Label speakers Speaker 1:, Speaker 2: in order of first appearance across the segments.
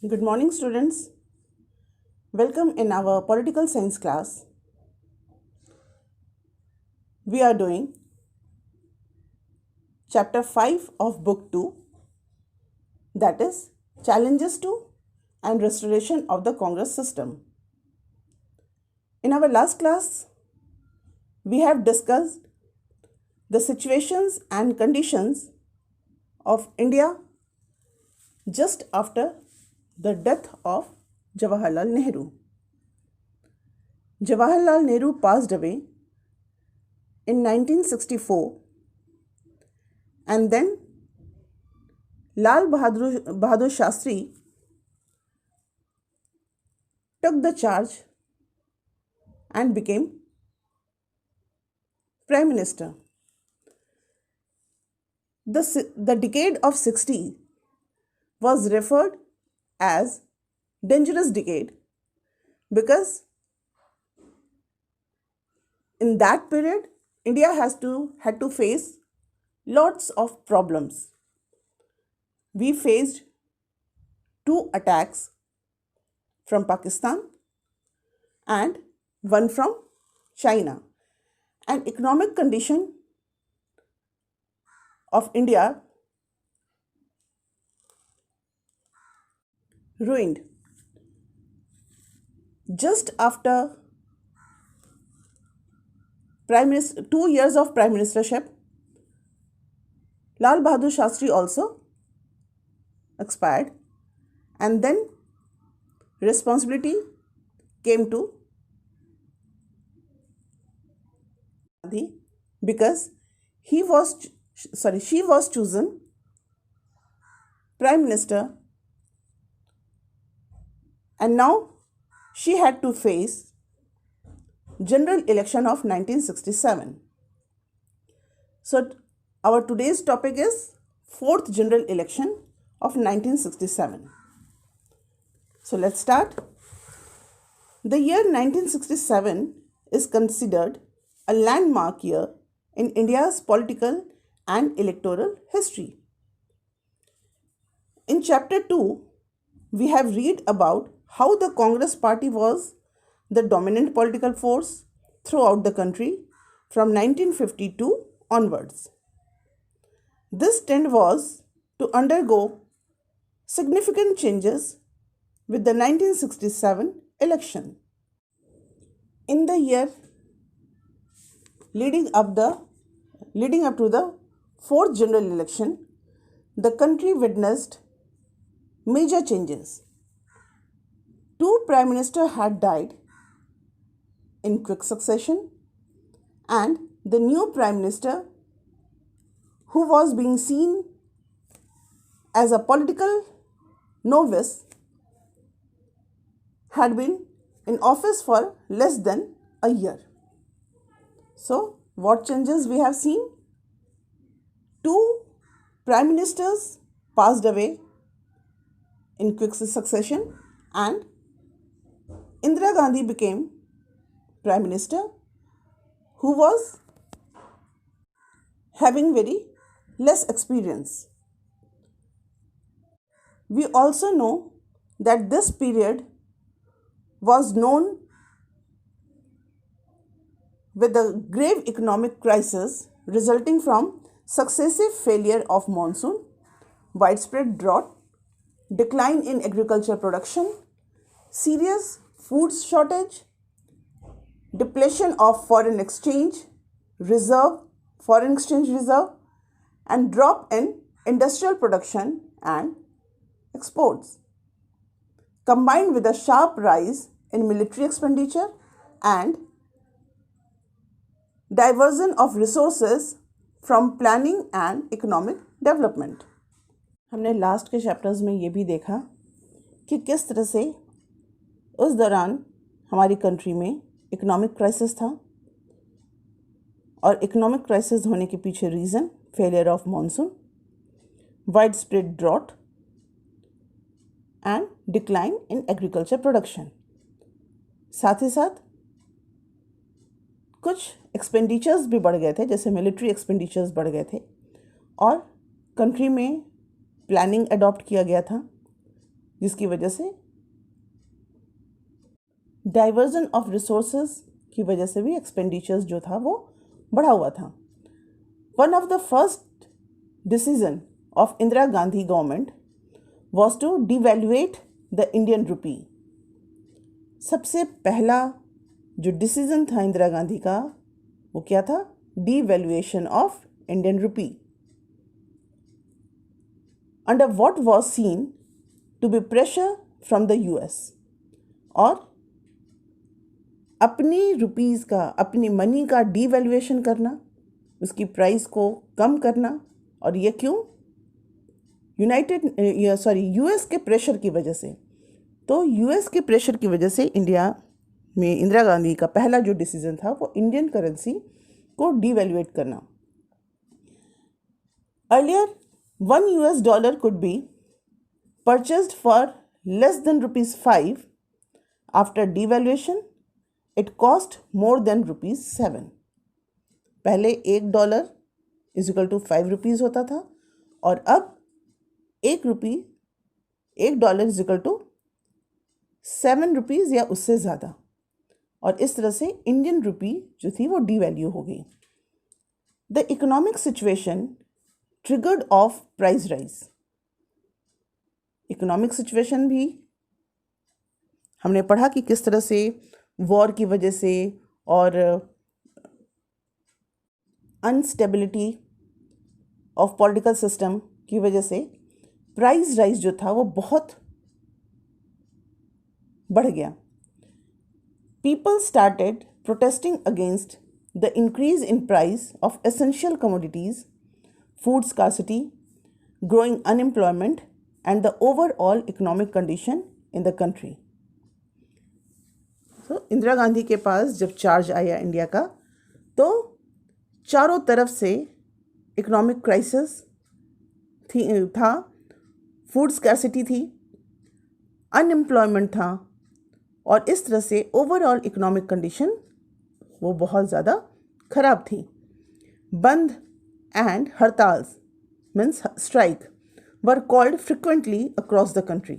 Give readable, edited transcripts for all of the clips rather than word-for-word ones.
Speaker 1: Good morning, students. Welcome in our political science class. We are doing chapter 5 of book 2, that is challenges to and restoration of the Congress system. In our last class, we have discussed the situations and conditions of India just after the death of Jawaharlal Nehru. Jawaharlal Nehru passed away in 1964, and then Lal Bahadur Shastri took the charge and became Prime Minister. The decade of 60 was referred as dangerous decade because in that period India had to face lots of problems. We faced 2 attacks from Pakistan and one from China. And economic condition of India ruined. Just after 2 years of prime ministership, Lal Bahadur Shastri also expired, and then responsibility came to Gandhi because she was chosen prime minister, and now she had to face general election of 1967. So our today's topic is 4th general election of 1967. So let's start. The year 1967 is considered a landmark year in India's political and electoral history. In chapter 2, we have read about how the Congress party was the dominant political force throughout the country from 1952 onwards. This trend was to undergo significant changes with the 1967 election. In the year leading up to the 4th general election, the country witnessed major changes. 2 prime ministers had died in quick succession, and the new prime minister, who was being seen as a political novice, had been in office for less than a year. So, what changes we have seen? 2 prime ministers passed away in quick succession, and Indira Gandhi became prime minister, who was having very less experience. We also know that this period was known with a grave economic crisis resulting from successive failure of monsoon, widespread drought, decline in agriculture production, serious food shortage, depletion of foreign exchange reserve, and drop in industrial production and exports, combined with a sharp rise in military expenditure and diversion of resources from planning and economic development. हमने last के chapters में ये भी देखा कि किस तरह से उस दौरान हमारी कंट्री में इकोनॉमिक क्राइसिस था, और इकोनॉमिक क्राइसिस होने के पीछे reason failure of monsoon, widespread drought and decline in agriculture production. साथ ही साथ कुछ एक्सपेंडिचर्स भी बढ़ गए थे, जैसे मिलिट्री एक्सपेंडिचर्स बढ़ गए थे, और कंट्री में प्लानिंग अडॉप्ट किया गया था, जिसकी वजह से डाइवर्जन ऑफ रिसोर्सेज की वजह से भी एक्सपेंडिचर्स जो था वो बढ़ा हुआ था. One of the first decision of Indira Gandhi government was to devaluate the Indian rupee. सबसे पहला जो डिसीजन था इंदिरा गांधी का वो क्या था? Devaluation of Indian rupee. Under what was seen to be pressure from the US. और अपनी रुपीज़ का, अपनी मनी का डिवैल्यूएशन करना, उसकी प्राइस को कम करना. और ये क्यों? यूएस के प्रेशर की वजह से. तो यूएस के प्रेशर की वजह से इंडिया में इंदिरा गांधी का पहला जो डिसीजन था वो इंडियन करेंसी को डिवैल्यूएट करना. Earlier $1 could be purchased for less than ₹5. After devaluation, it cost more than ₹7. पहले $1 = ₹5 होता था और अब $1 = ₹7 या उससे ज़्यादा. और इस तरह से इंडियन रुपी जो थी वो डिवैल्यू हो गई. The economic situation triggered of price rise. Economic situation भी हमने पढ़ा कि किस तरह से वॉर की वजह से और अनस्टेबिलिटी ऑफ पॉलिटिकल सिस्टम की वजह से प्राइस राइज जो था वो बहुत बढ़ गया. People started protesting against the increase in price of essential commodities, food scarcity, growing unemployment, and the overall economic condition in the country. So, Indira Gandhi के पास जब चार्ज आया इंडिया का तो चारों तरफ से इकोनॉमिक क्राइसिस था, फूड स्कैर्सिटी थी, अनएम्प्लॉयमेंट था और इस तरह से ओवरऑल इकोनॉमिक कंडीशन वो बहुत ज़्यादा ख़राब थी. Bandh and hartal means strike were called frequently across the country.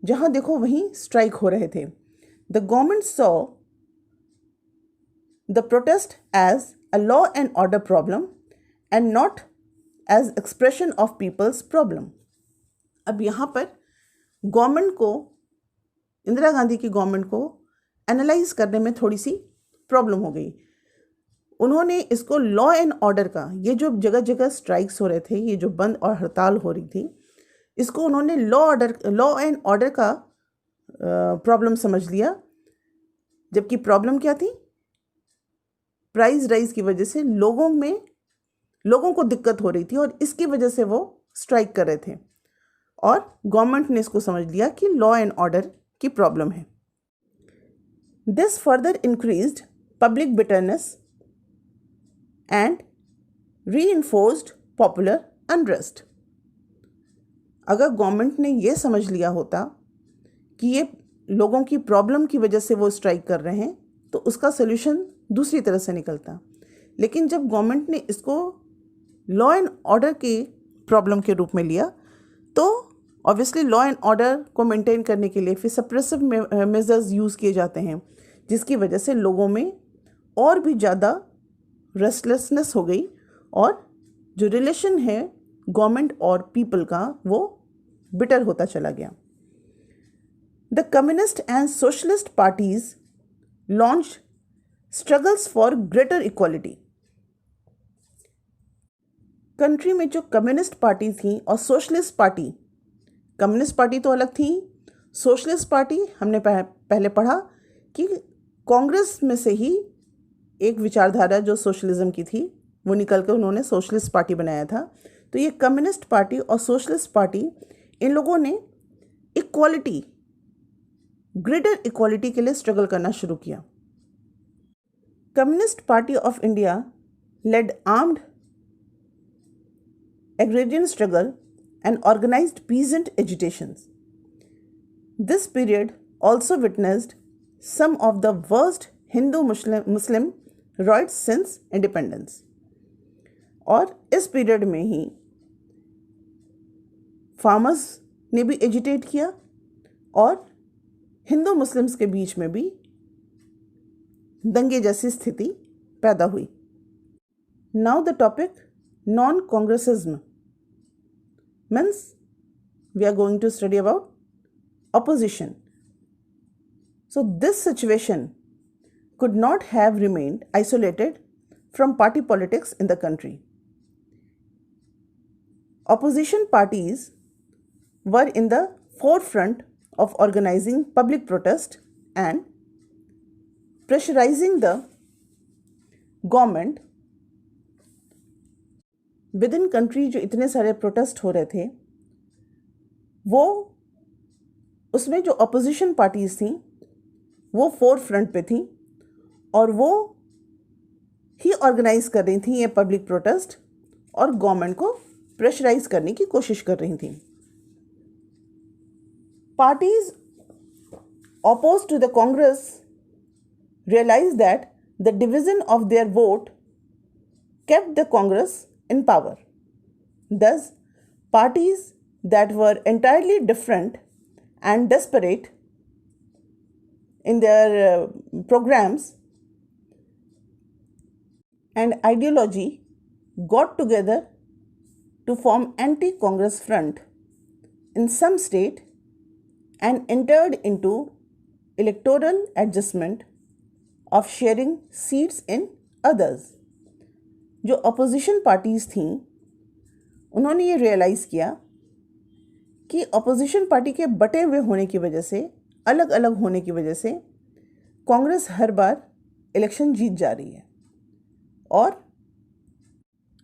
Speaker 1: जहाँ देखो वहीं स्ट्राइक हो रहे थे. The government saw the protest as a law and order problem and not as expression of people's problem. अब यहाँ पर गवर्नमेंट को, इंदिरा गांधी की गवर्नमेंट को एनालाइज करने में थोड़ी सी प्रॉब्लम हो गई. उन्होंने इसको लॉ एंड ऑर्डर का, ये जो जगह जगह स्ट्राइक्स हो रहे थे, ये जो बंद और हड़ताल हो रही थी, इसको उन्होंने लॉ एंड ऑर्डर का प्रॉब्लम समझ लिया. जबकि प्रॉब्लम क्या थी? प्राइस राइज की वजह से लोगों को दिक्कत हो रही थी और इसकी वजह से वो स्ट्राइक कर रहे थे. और गवर्नमेंट ने इसको समझ लिया कि लॉ एंड ऑर्डर की प्रॉब्लम है. This further increased public bitterness and reinforced popular unrest. अगर गवर्नमेंट ने ये समझ लिया होता कि ये लोगों की प्रॉब्लम की वजह से वो स्ट्राइक कर रहे हैं तो उसका सल्यूशन दूसरी तरह से निकलता. लेकिन जब गवर्नमेंट ने इसको लॉ एंड ऑर्डर के प्रॉब्लम के रूप में लिया तो ऑब्वियसली लॉ एंड ऑर्डर को मेंटेन करने के लिए फिर सप्रेसिव मेजर्स यूज़ किए जाते हैं, जिसकी वजह से लोगों में और भी ज़्यादा रेस्टलेसनेस हो गई और जो रिलेशन है गवर्नमेंट और पीपल का वो बिटर होता चला गया. The communist and socialist parties launch struggles for greater equality. Country में जो कम्युनिस्ट पार्टी थी और सोशलिस्ट पार्टी, कम्युनिस्ट पार्टी तो अलग थी, सोशलिस्ट पार्टी हमने पहले पढ़ा कि कांग्रेस में से ही एक विचारधारा जो सोशलिज्म की थी वो निकल कर उन्होंने सोशलिस्ट पार्टी बनाया था. तो ये कम्युनिस्ट पार्टी और सोशलिस्ट पार्टी, इन लोगों ने इक्वालिटी, ग्रेटर इक्वालिटी के लिए स्ट्रगल करना शुरू किया. Communist party of India lead armed agrarian struggle and organized peasant agitations. This period also witnessed some of the worst Hindu-Muslim riots since independence. और इस पीरियड में ही फार्मर्स ने भी एजिटेट किया और हिंदू मुस्लिम्स के बीच में भी दंगे जैसी स्थिति पैदा हुई। Now the topic non Congressism means we are going to study about opposition. So this situation could not have remained isolated from party politics in the country. Opposition parties were in the forefront of organizing public protest and pressurizing the government. Within country जो इतने सारे protest हो रहे थे, वो उसमें जो opposition parties थी वो फोर फ्रंट पे थी और वो ही ऑर्गेनाइज कर रही थी ये पब्लिक प्रोटेस्ट और गवर्नमेंट को प्रेशराइज करने की कोशिश कर रही थी। Parties opposed to the Congress realized that the division of their vote kept the Congress in power. Thus, parties that were entirely different and desperate in their programs and ideology got together to form anti-Congress front in some state and entered into electoral adjustment of sharing seats in others. जो opposition parties थीं उन्होंने ये realize किया कि opposition party के बटे हुए होने की वजह से, अलग अलग होने की वजह से कांग्रेस हर बार इलेक्शन जीत जा रही है और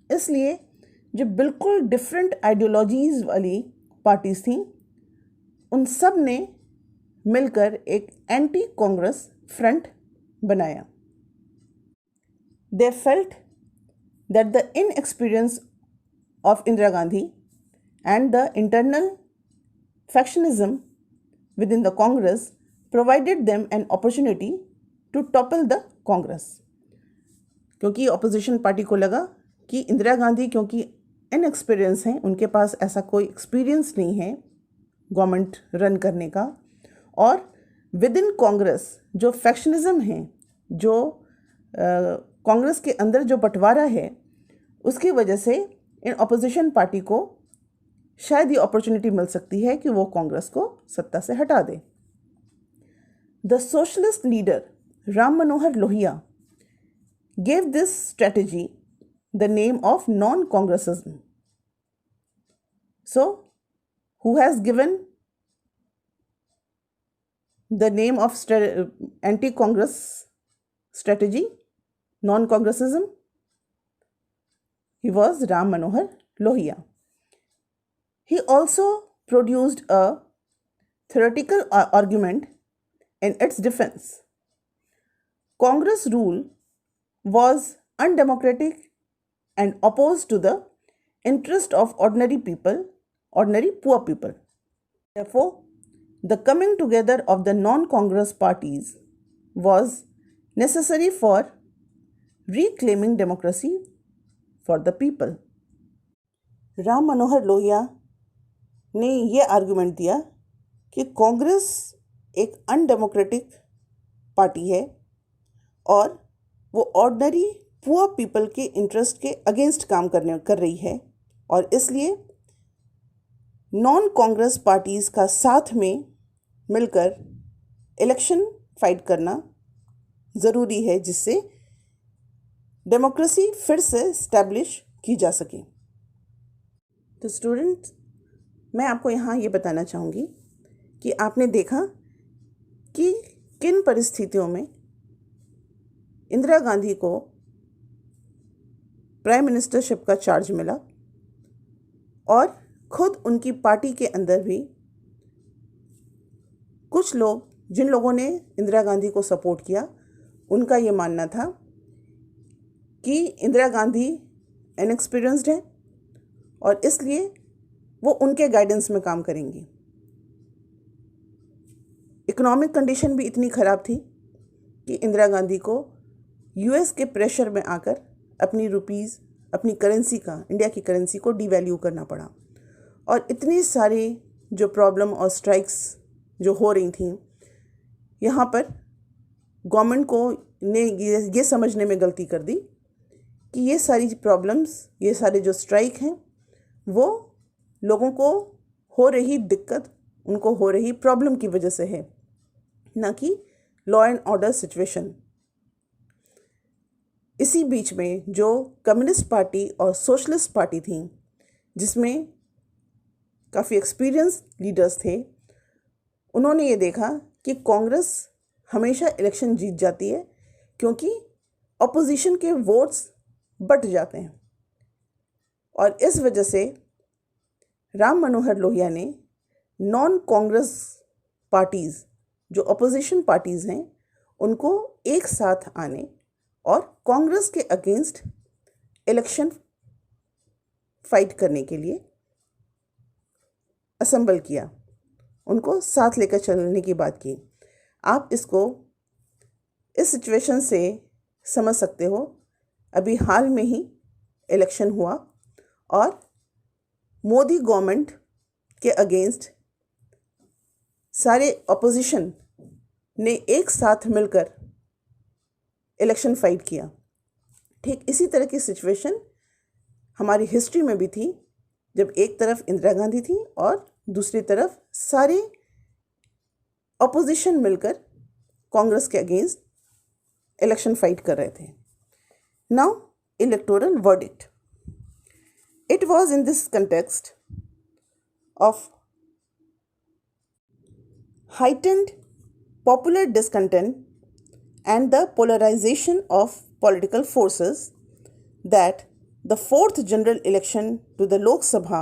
Speaker 1: इसलिए जो बिल्कुल डिफरेंट आइडियोलॉजीज़ वाली पार्टीज थीं उन सब ने मिलकर एक एंटी कांग्रेस फ्रंट बनाया। They felt that the inexperience of Indira Gandhi and the internal factionism within the Congress provided them an opportunity to topple the Congress. क्योंकि ऑपोजिशन पार्टी को लगा कि इंदिरा गांधी क्योंकि इनएक्सपीरियंस हैं, उनके पास ऐसा कोई एक्सपीरियंस नहीं है गवर्नमेंट रन करने का, और विद इन कांग्रेस जो फैक्शनिज्म है, जो कांग्रेस के अंदर जो बंटवारा है, उसकी वजह से इन ऑपोजिशन पार्टी को शायद ये अपॉर्चुनिटी मिल सकती है कि वो कांग्रेस को सत्ता से हटा दे। The socialist leader Ram Manohar Lohia gave this strategy the name of non-congressism. So, who has given the name of anti-congress strategy, non-congressism? He was Ram Manohar Lohia. He also produced a theoretical argument in its defense. Congress rule was undemocratic and opposed to the interest of ordinary people, ordinary poor people. Therefore, the coming together of the non-Congress parties was necessary for reclaiming democracy for the people. Ram Manohar Lohia ने ये argument दिया कि कांग्रेस एक undemocratic party है और वो ordinary poor people के interest के अगेंस्ट काम कर रही है, और इसलिए नॉन कांग्रेस पार्टीज़ का साथ में मिलकर इलेक्शन फाइट करना ज़रूरी है, जिससे डेमोक्रेसी फिर से इस्टेब्लिश की जा सके। तो स्टूडेंट्स, मैं आपको यहाँ ये बताना चाहूँगी कि आपने देखा कि किन परिस्थितियों में इंदिरा गांधी को प्राइम मिनिस्टरशिप का चार्ज मिला और खुद उनकी पार्टी के अंदर भी कुछ लोग, जिन लोगों ने इंदिरा गांधी को सपोर्ट किया, उनका ये मानना था कि इंदिरा गांधी इनएक्सपीरियंस्ड है और इसलिए वो उनके गाइडेंस में काम करेंगी। इकोनॉमिक कंडीशन भी इतनी ख़राब थी कि इंदिरा गांधी को यूएस के प्रेशर में आकर अपनी रुपीज़, अपनी करेंसी का, इंडिया की करेंसी को डिवैल्यू करना पड़ा, और इतनी सारी जो प्रॉब्लम और स्ट्राइक्स जो हो रही थी, यहाँ पर गवर्नमेंट को ने ये समझने में गलती कर दी कि ये सारी प्रॉब्लम्स, ये सारे जो स्ट्राइक हैं वो लोगों को हो रही दिक्कत, उनको हो रही प्रॉब्लम की वजह से है, ना कि लॉ एंड ऑर्डर सिचुएशन। इसी बीच में जो कम्युनिस्ट पार्टी और सोशलिस्ट पार्टी थी, जिसमें काफ़ी एक्सपीरियंस लीडर्स थे, उन्होंने ये देखा कि कांग्रेस हमेशा इलेक्शन जीत जाती है क्योंकि अपोजिशन के वोट्स बट जाते हैं, और इस वजह से राम मनोहर लोहिया ने नॉन कांग्रेस पार्टीज़, जो अपोजिशन पार्टीज़ हैं, उनको एक साथ आने और कांग्रेस के अगेंस्ट इलेक्शन फाइट करने के लिए असेंबल किया, उनको साथ लेकर चलने की बात की। आप इसको इस सिचुएशन से समझ सकते हो। अभी हाल में ही इलेक्शन हुआ और मोदी गवर्नमेंट के अगेंस्ट सारे अपोजिशन ने एक साथ मिलकर इलेक्शन फाइट किया। ठीक इसी तरह की सिचुएशन हमारी हिस्ट्री में भी थी, जब एक तरफ इंदिरा गांधी थी और दूसरी तरफ सारे अपोजिशन मिलकर कांग्रेस के अगेंस्ट इलेक्शन फाइट कर रहे थे। Now electoral verdict. It was in this context of heightened popular discontent and the polarization of political forces that the fourth general election to the Lok Sabha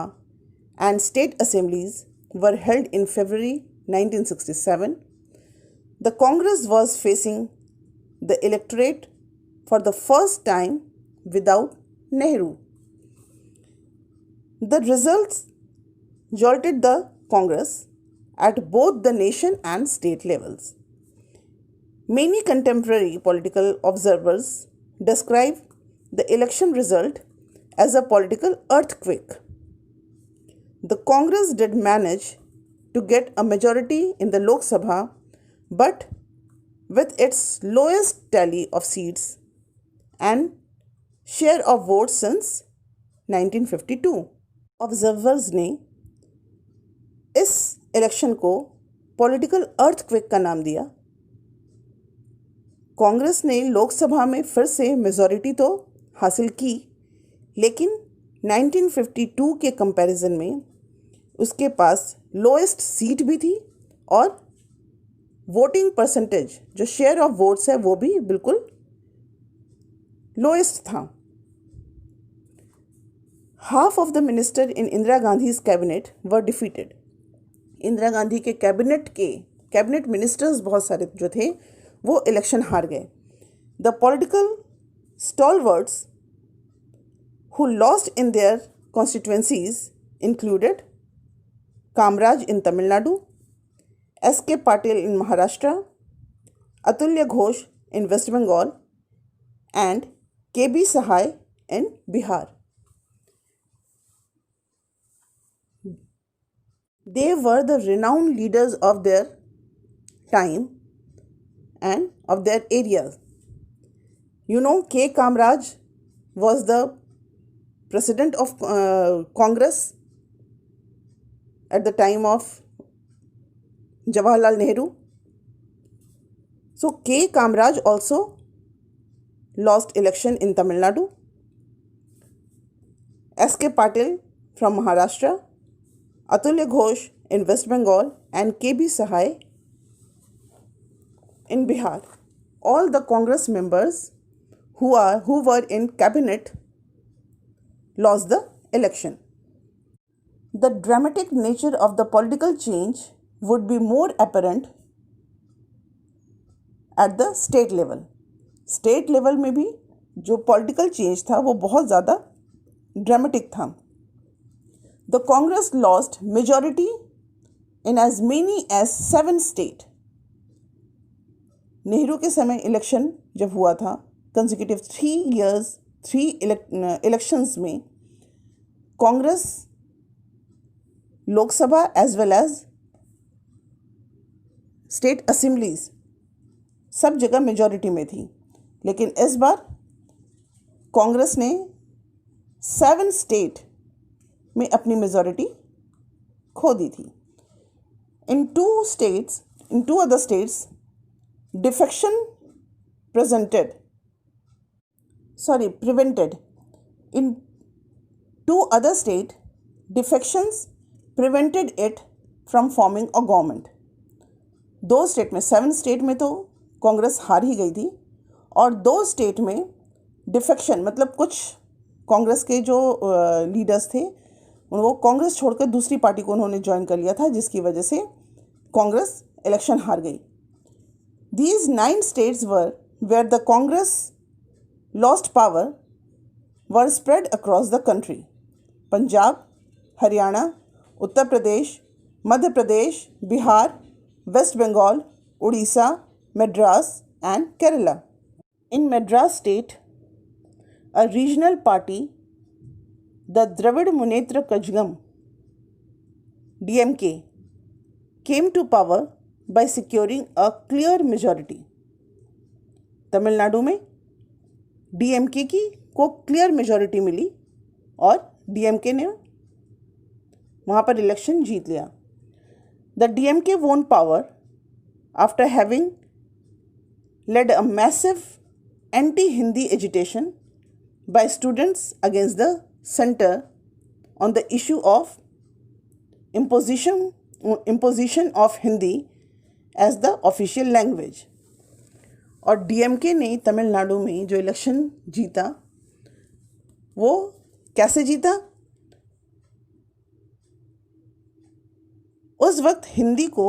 Speaker 1: and state assemblies were held in February 1967. The Congress was facing the electorate for the first time without Nehru. The results jolted the Congress at both the nation and state levels. Many contemporary political observers describe the election result as a political earthquake. The Congress did manage to get a majority in the Lok Sabha, but with its lowest tally of seats and share of votes since 1952. Observers ने इस election को political earthquake का नाम दिया। कांग्रेस ने लोकसभा में फिर से मेजॉरिटी तो हासिल की, लेकिन 1952 के कंपैरिजन में उसके पास लोएस्ट सीट भी थी और वोटिंग परसेंटेज, जो शेयर ऑफ वोट्स है, वो भी बिल्कुल लोएस्ट था। Half of the minister in Indira Gandhi's cabinet were defeated. Indira Gandhi के कैबिनेट मिनिस्टर्स बहुत सारे जो थे वो इलेक्शन हार गए। The political stalwarts who lost in their constituencies included Kamaraj in Tamil Nadu, S K. Patil in Maharashtra, Atulya Ghosh in West Bengal and K B. Sahay in Bihar. They were the renowned leaders of their time and of their areas. You know, K. Kamaraj was the president of Congress at the time of Jawaharlal Nehru. So K. Kamaraj also lost election in Tamil Nadu. S.K. Patil from Maharashtra, Atulya Ghosh in West Bengal and K.B. Sahai in Bihar. All the Congress members who were in cabinet lost the election. The dramatic nature of the political change would be more apparent at the state level. State level में भी जो political change था वो बहुत ज़्यादा dramatic था. The Congress lost majority in as many as 7 states. Nehru के समय इलेक्शन जब हुआ था, कंसेक्यूटिव 3 इलेक्शंस में Congress Lok Sabha as well as state assemblies सब जगह मेजॉरिटी में थी, लेकिन इस बार कांग्रेस ने 7 स्टेट में अपनी मेजॉरिटी खो दी थी. इन 2 other states, defection prevented. In 2 other states, defections prevented it from forming a government. 2 state में, 7 स्टेट में तो कांग्रेस हार ही गई थी, और 2 स्टेट में डिफेक्शन मतलब कुछ कांग्रेस के जो लीडर्स थे वो कांग्रेस छोड़कर दूसरी पार्टी को उन्होंने ज्वाइन कर लिया था, जिसकी वजह से कांग्रेस इलेक्शन हार गई. These 9 states where the Congress lost power were spread across the country. Punjab, Haryana, Uttar Pradesh, Madhya Pradesh, Bihar, West Bengal, Orissa, Madras and Kerala. In Madras state, a regional party, the Dravid Munnetra Kazhagam (DMK), came to power by securing a clear majority. Tamil Nadu में DMK को clear majority मिली और DMK ने वहाँ पर election जीत लिया. The DMK won power after having led a massive anti-Hindi agitation by students against the center on the issue of imposition of Hindi as the official language. और DMK ने तमिलनाडु में जो election जीता वो कैसे जीता? उस वक्त हिंदी को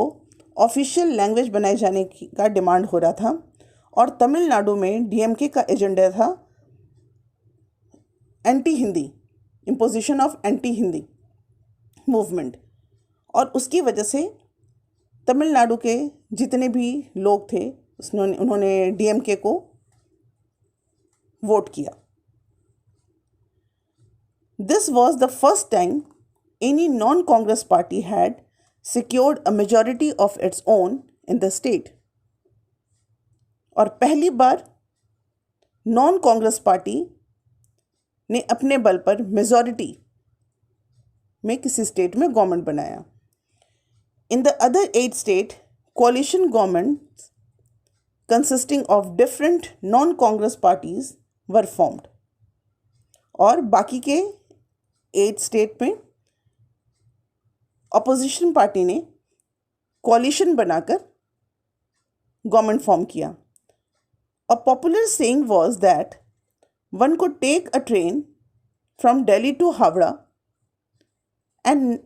Speaker 1: ऑफिशियल लैंग्वेज बनाए जाने का डिमांड हो रहा था, और तमिलनाडु में डीएमके का एजेंडा था anti Hindi, imposition of anti Hindi movement. और उसकी वजह से तमिलनाडु के जितने भी लोग थे उन्होंने डीएमके को वोट किया. This was the first time any non Congress party had secured a majority of its own in the state. और पहली बार नॉन कांग्रेस पार्टी ने अपने बल पर मेजॉरिटी में किसी स्टेट में गवर्नमेंट बनाया. In the other 8 state, coalition governments consisting of different non-Congress parties were formed. और बाकी के 8 स्टेट में अपोजिशन पार्टी ने कोalition बनाकर गवर्नमेंट फॉर्म किया. A popular saying was that one could take a train from Delhi to Howrah and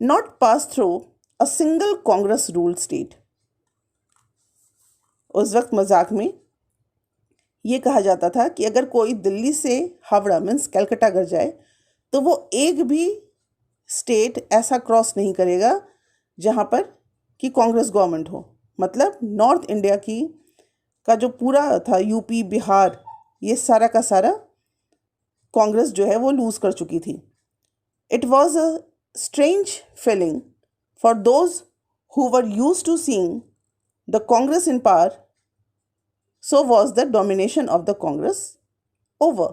Speaker 1: not pass through a single Congress ruled state. उस वक्त मजाक में ये कहा जाता था कि अगर कोई दिल्ली से हावड़ा मीन्स कलकत्ता अगर जाए तो वो एक भी स्टेट ऐसा क्रॉस नहीं करेगा जहाँ पर कि कांग्रेस गवर्नमेंट हो. मतलब नॉर्थ इंडिया का जो पूरा था यूपी, बिहार, ये सारा का सारा कांग्रेस जो है वो लूज़ कर चुकी थी. It was a strange feeling for those who were used to seeing the Congress in power. So was the domination of the Congress over.